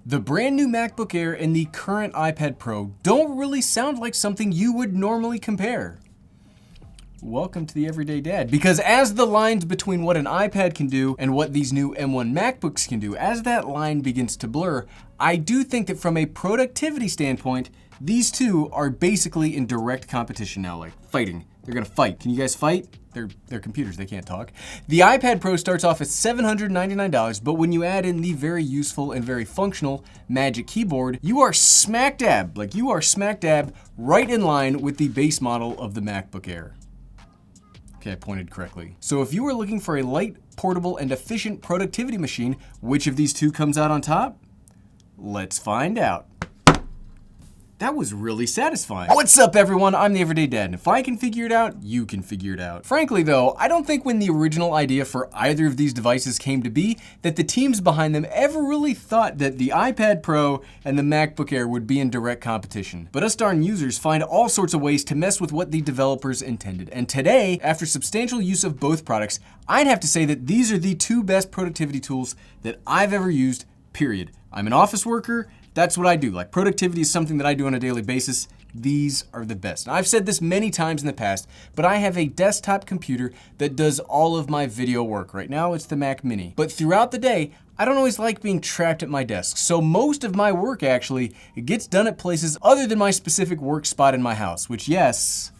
The brand new MacBook Air and the current iPad Pro don't really sound like something you would normally compare. Welcome to the Everyday Dad. Because as the lines between what an iPad can do and what these new M1 MacBooks can do, as that line begins to blur, I do think that from a productivity standpoint, these two are basically in direct competition now, like fighting. They're gonna fight. Can you guys fight? They're computers, they can't talk. The iPad Pro starts off at $799, but when you add in the very useful and very functional Magic Keyboard, you are smack dab right in line with the base model of the MacBook Air. Okay, I pointed correctly. So if you are looking for a light, portable, and efficient productivity machine, which of these two comes out on top? Let's find out. That was really satisfying. What's up, everyone? I'm the Everyday Dad, and if I can figure it out, you can figure it out. Frankly, though, I don't think when the original idea for either of these devices came to be, that the teams behind them ever really thought that the iPad Pro and the MacBook Air would be in direct competition. But us darn users find all sorts of ways to mess with what the developers intended. And today, after substantial use of both products, I'd have to say that these are the two best productivity tools that I've ever used, period. I'm an office worker. That's what I do. Like, productivity is something that I do on a daily basis. These are the best. Now, I've said this many times in the past, but I have a desktop computer that does all of my video work. Right now, it's the Mac Mini. But throughout the day, I don't always like being trapped at my desk. So most of my work actually, it gets done at places other than my specific work spot in my house, which, yes,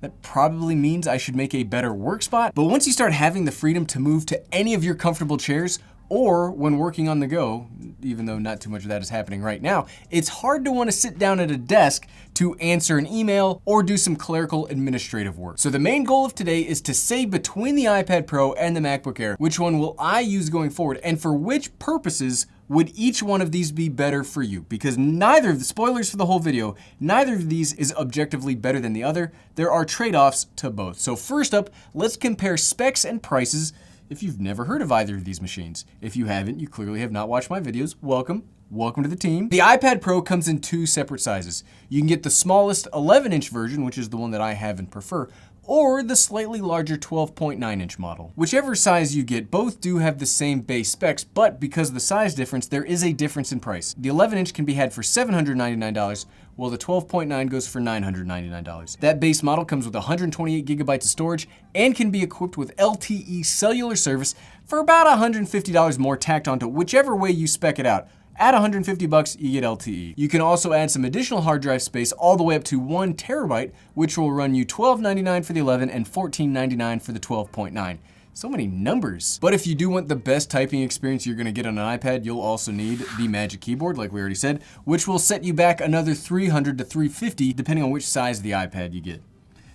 that probably means I should make a better work spot. But once you start having the freedom to move to any of your comfortable chairs, or when working on the go, even though not too much of that is happening right now, it's hard to want to sit down at a desk to answer an email or do some clerical administrative work. So the main goal of today is to say between the iPad Pro and the MacBook Air, which one will I use going forward, and for which purposes would each one of these be better for you? Because neither of the spoilers for the whole video, neither of these is objectively better than the other. There are trade-offs to both. So first up, let's compare specs and prices if you've never heard of either of these machines. If you haven't, you clearly have not watched my videos. Welcome to the team. The iPad Pro comes in two separate sizes. You can get the smallest 11-inch version, which is the one that I have and prefer, or the slightly larger 12.9-inch model. Whichever size you get, both do have the same base specs, but because of the size difference, there is a difference in price. The 11-inch can be had for $799, while the 12.9 goes for $999. That base model comes with 128 gigabytes of storage and can be equipped with LTE cellular service for about $150 more tacked onto whichever way you spec it out. At $150, you get LTE. You can also add some additional hard drive space all the way up to 1 terabyte, which will run you $1299 for the 11 and $1499 for the 12.9. So many numbers. But if you do want the best typing experience you're gonna get on an iPad, you'll also need the Magic Keyboard, like we already said, which will set you back another $300 to $350, depending on which size of the iPad you get.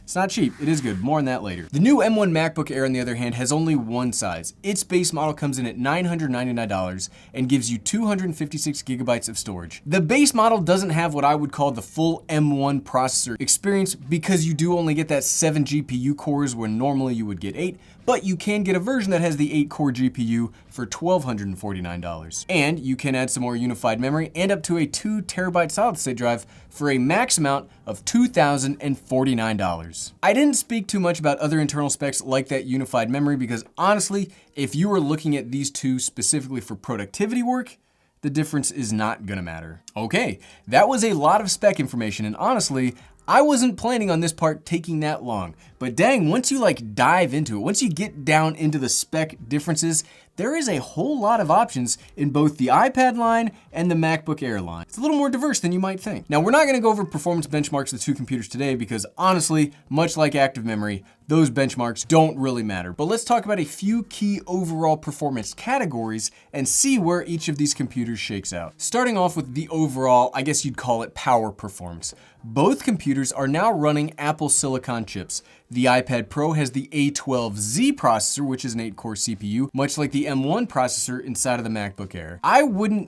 It's not cheap, it is good, more on that later. The new M1 MacBook Air, on the other hand, has only one size. Its base model comes in at $999 and gives you 256 gigabytes of storage. The base model doesn't have what I would call the full M1 processor experience because you do only get that 7 GPU cores where normally you would get 8, but you can get a version that has the 8-core GPU for $1,249. And you can add some more unified memory and up to a 2 terabyte solid state drive for a max amount of $2,049. I didn't speak too much about other internal specs like that unified memory because honestly, if you are looking at these two specifically for productivity work, the difference is not gonna matter. Okay, that was a lot of spec information, and honestly, I wasn't planning on this part taking that long, but dang, once you dive into it, once you get down into the spec differences, there is a whole lot of options in both the iPad line and the MacBook Air line. It's a little more diverse than you might think. Now, we're not gonna go over performance benchmarks of the two computers today because honestly, much like active memory, those benchmarks don't really matter. But let's talk about a few key overall performance categories and see where each of these computers shakes out. Starting off with the overall, I guess you'd call it power performance. Both computers are now running Apple Silicon chips. The iPad Pro has the A12Z processor, which is an 8-core CPU, much like the M1 processor inside of the MacBook Air.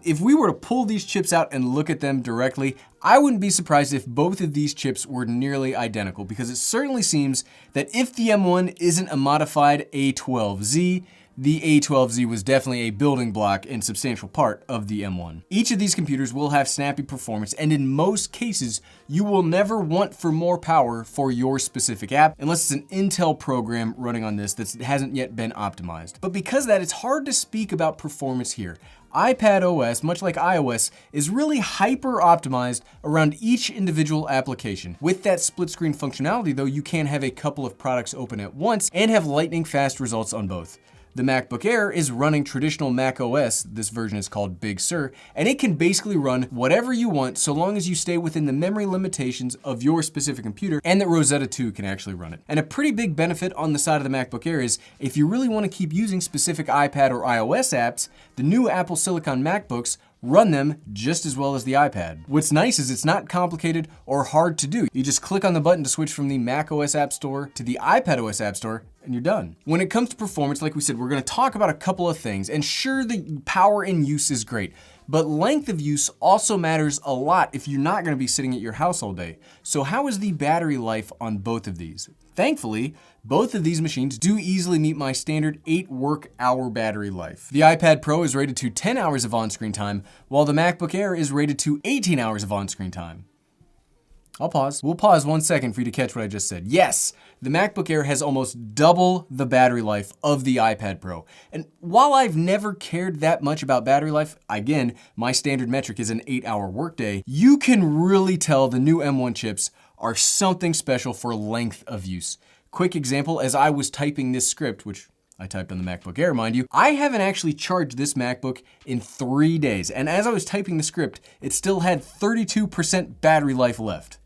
If we were to pull these chips out and look at them directly, I wouldn't be surprised if both of these chips were nearly identical, because it certainly seems that if the M1 isn't a modified A12Z, the A12Z was definitely a building block and substantial part of the M1. Each of these computers will have snappy performance, and in most cases, you will never want for more power for your specific app, unless it's an Intel program running on this that hasn't yet been optimized. But because of that, it's hard to speak about performance here. iPad OS, much like iOS, is really hyper optimized around each individual application. With that split screen functionality though, you can have a couple of products open at once and have lightning fast results on both. The MacBook Air is running traditional Mac OS, this version is called Big Sur, and it can basically run whatever you want so long as you stay within the memory limitations of your specific computer, and that Rosetta 2 can actually run it. And a pretty big benefit on the side of the MacBook Air is if you really want to keep using specific iPad or iOS apps, the new Apple Silicon MacBooks run them just as well as the iPad. What's nice is it's not complicated or hard to do. You just click on the button to switch from the Mac OS App Store to the iPad OS App Store, and you're done. When it comes to performance, like we said, we're gonna talk about a couple of things, and sure, the power in use is great, but length of use also matters a lot if you're not gonna be sitting at your house all day. So how is the battery life on both of these? Thankfully, both of these machines do easily meet my standard 8 work hour battery life. The iPad Pro is rated to 10 hours of on-screen time, while the MacBook Air is rated to 18 hours of on-screen time. I'll pause. We'll pause 1 second for you to catch what I just said. Yes, the MacBook Air has almost double the battery life of the iPad Pro. And while I've never cared that much about battery life, again, my standard metric is an 8-hour workday, you can really tell the new M1 chips are something special for length of use. Quick example, as I was typing this script, which I typed on the MacBook Air, mind you, I haven't actually charged this MacBook in 3 days. And as I was typing the script, it still had 32% battery life left.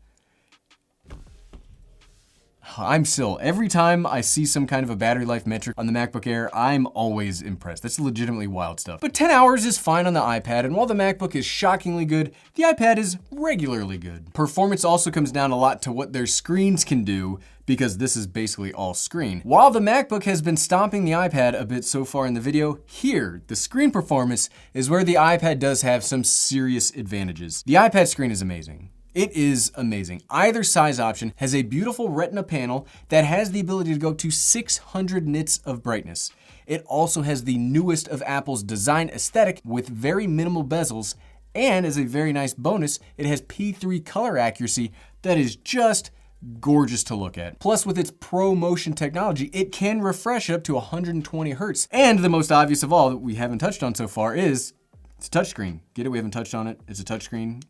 Every time I see some kind of a battery life metric on the MacBook Air, I'm always impressed. That's legitimately wild stuff. But 10 hours is fine on the iPad, and while the MacBook is shockingly good, the iPad is regularly good. Performance also comes down a lot to what their screens can do, because this is basically all screen. While the MacBook has been stomping the iPad a bit so far in the video, here, the screen performance is where the iPad does have some serious advantages. The iPad screen is amazing. It is amazing. Either size option has a beautiful Retina panel that has the ability to go to 600 nits of brightness. It also has the newest of Apple's design aesthetic with very minimal bezels, and as a very nice bonus, it has P3 color accuracy that is just gorgeous to look at. Plus, with its Pro Motion technology, it can refresh up to 120 Hertz. And the most obvious of all that we haven't touched on so far is it's a touchscreen. Get it? We haven't touched on it. It's a touchscreen.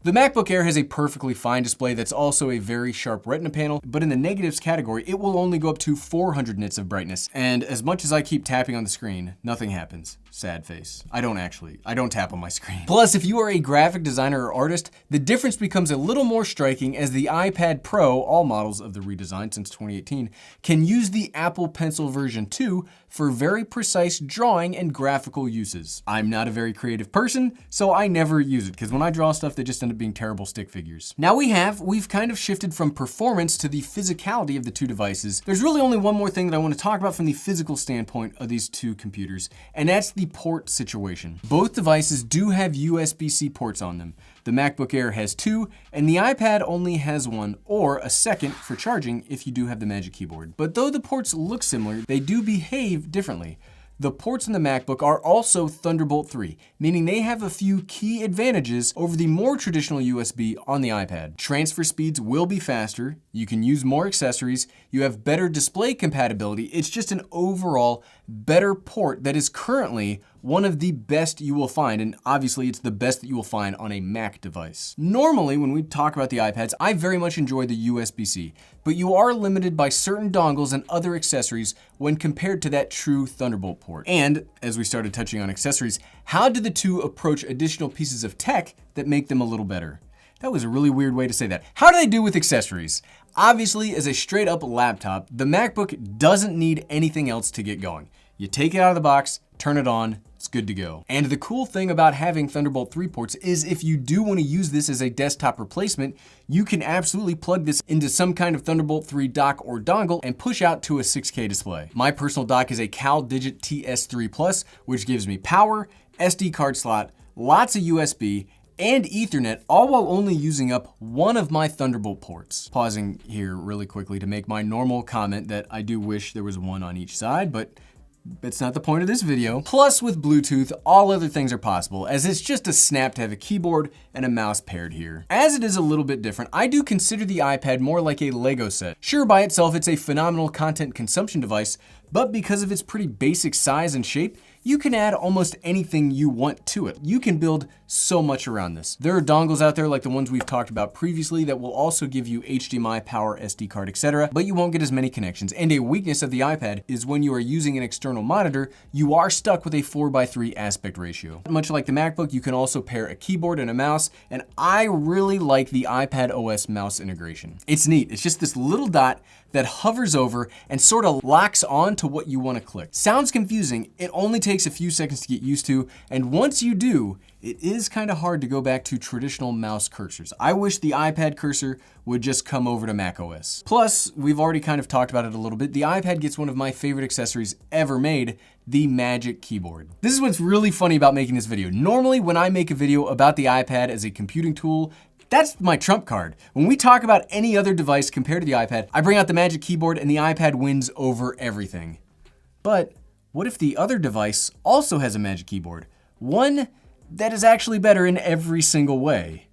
The MacBook Air has a perfectly fine display that's also a very sharp Retina panel, but in the negatives category, it will only go up to 400 nits of brightness. And as much as I keep tapping on the screen, nothing happens. Sad face. I don't tap on my screen. Plus, if you are a graphic designer or artist, the difference becomes a little more striking as the iPad Pro, all models of the redesign since 2018, can use the Apple Pencil version 2 for very precise drawing and graphical uses. I'm not a very creative person, so I never use it, because when I draw stuff, they just end up being terrible stick figures. Now we've kind of shifted from performance to the physicality of the two devices. There's really only one more thing that I want to talk about from the physical standpoint of these two computers, and that's the port situation. Both devices do have USB-C ports on them. The MacBook Air has 2, and the iPad only has 1, or a second for charging if you do have the Magic Keyboard. But though the ports look similar, they do behave differently. The ports in the MacBook are also Thunderbolt 3, meaning they have a few key advantages over the more traditional USB on the iPad. Transfer speeds will be faster, you can use more accessories, you have better display compatibility. It's just an overall better port that is currently one of the best you will find, and obviously it's the best that you will find on a Mac device. Normally, when we talk about the iPads, I very much enjoy the USB-C, but you are limited by certain dongles and other accessories when compared to that true Thunderbolt port. And as we started touching on accessories, how do the two approach additional pieces of tech that make them a little better? That was a really weird way to say that. How do they do with accessories? Obviously, as a straight up laptop, the MacBook doesn't need anything else to get going. You take it out of the box, turn it on, it's good to go. And the cool thing about having Thunderbolt 3 ports is if you do want to use this as a desktop replacement, you can absolutely plug this into some kind of Thunderbolt 3 dock or dongle and push out to a 6K display. My personal dock is a CalDigit TS3 Plus, which gives me power, SD card slot, lots of USB, and Ethernet, all while only using up one of my Thunderbolt ports. Pausing here really quickly to make my normal comment that I do wish there was one on each side, but It's not the point of this video. Plus, with Bluetooth, all other things are possible, as it's just a snap to have a keyboard and a mouse paired here. As it is a little bit different, I do consider the iPad more like a Lego set. Sure, by itself, it's a phenomenal content consumption device, but because of its pretty basic size and shape, you can add almost anything you want to it. You can build so much around this. There are dongles out there like the ones we've talked about previously that will also give you HDMI, power, SD card, etc., but you won't get as many connections. And a weakness of the iPad is when you are using an external monitor, you are stuck with a 4:3 aspect ratio. Much like the MacBook, you can also pair a keyboard and a mouse, and I really like the iPad OS mouse integration. It's neat. It's just this little dot that hovers over and sort of locks on to what you want to click. Sounds confusing. It only takes a few seconds to get used to, and once you do, it is kind of hard to go back to traditional mouse cursors. I wish the iPad cursor would just come over to macOS. Plus, we've already kind of talked about it a little bit, the iPad gets one of my favorite accessories ever made, the Magic Keyboard. This is what's really funny about making this video. Normally, when I make a video about the iPad as a computing tool, that's my trump card. When we talk about any other device compared to the iPad, I bring out the Magic Keyboard and the iPad wins over everything. But what if the other device also has a Magic Keyboard? One that is actually better in every single way.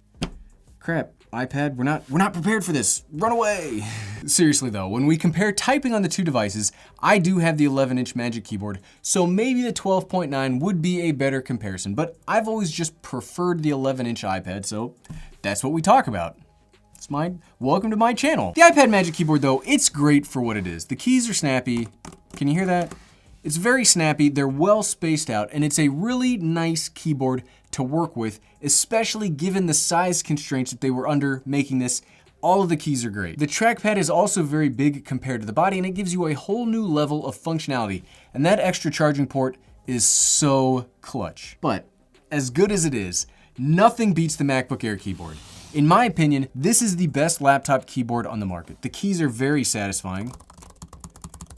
Crap, iPad, we're not prepared for this. Run away. Seriously though, when we compare typing on the two devices, I do have the 11-inch Magic Keyboard, so maybe the 12.9 would be a better comparison, but I've always just preferred the 11-inch iPad, so that's what we talk about. Welcome to my channel. The iPad Magic Keyboard though, it's great for what it is. The keys are snappy. Can you hear that? It's very snappy, they're well spaced out, and it's a really nice keyboard to work with, especially given the size constraints that they were under making this. All of the keys are great. The trackpad is also very big compared to the body, and it gives you a whole new level of functionality, and that extra charging port is so clutch. But as good as it is, nothing beats the MacBook Air keyboard. In my opinion, this is the best laptop keyboard on the market. The keys are very satisfying.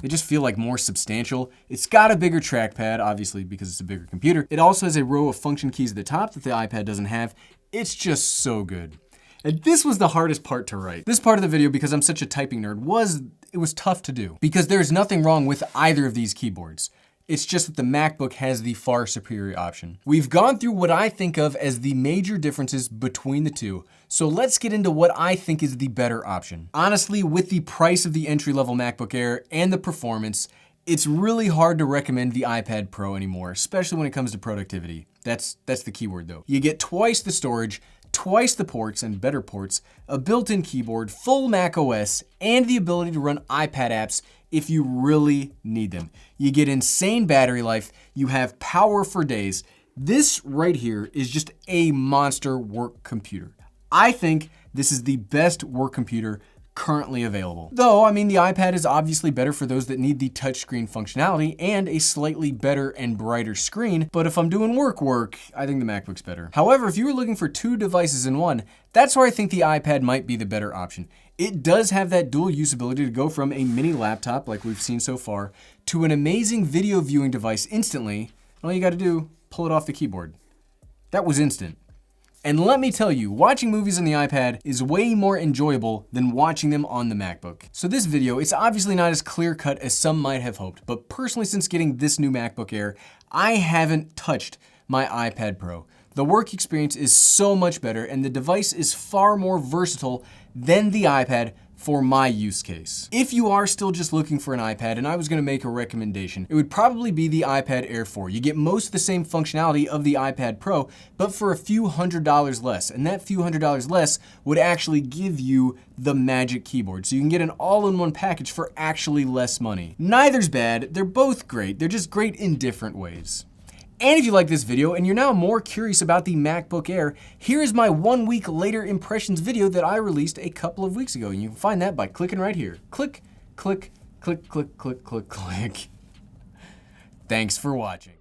They just feel like more substantial. It's got a bigger trackpad, obviously because it's a bigger computer. It also has a row of function keys at the top that the iPad doesn't have. It's just so good. And this was the hardest part to write. This part of the video, because I'm such a typing nerd, it was tough to do. Because there's nothing wrong with either of these keyboards. It's just that the MacBook has the far superior option. We've gone through what I think of as the major differences between the two, so let's get into what I think is the better option. Honestly, with the price of the entry-level MacBook Air and the performance, it's really hard to recommend the iPad Pro anymore, especially when it comes to productivity. That's the keyword though. You get twice the storage, twice the ports and better ports, a built-in keyboard, full Mac OS, and the ability to run iPad apps if you really need them. You get insane battery life, you have power for days. This right here is just a monster work computer. I think this is the best work computer currently available. Though, I mean, the iPad is obviously better for those that need the touchscreen functionality and a slightly better and brighter screen, but if I'm doing work, I think the MacBook's better. However, if you were looking for two devices in one, that's where I think the iPad might be the better option. It does have that dual use ability to go from a mini laptop, like we've seen so far, to an amazing video viewing device instantly. All you gotta do, pull it off the keyboard. That was instant. And let me tell you, watching movies on the iPad is way more enjoyable than watching them on the MacBook. So this video, it's obviously not as clear-cut as some might have hoped, but personally since getting this new MacBook Air, I haven't touched my iPad Pro. The work experience is so much better and the device is far more versatile than the iPad for my use case. If you are still just looking for an iPad and I was gonna make a recommendation, it would probably be the iPad Air 4. You get most of the same functionality of the iPad Pro, but for a few $100s less. And that few $100s less would actually give you the Magic Keyboard. So you can get an all-in-one package for actually less money. Neither's bad, they're both great. They're just great in different ways. And if you like this video and you're now more curious about the MacBook Air, here is my 1 week later impressions video that I released a couple of weeks ago. And you can find that by clicking right here. Click, click, click, click, click, click, click. Thanks for watching.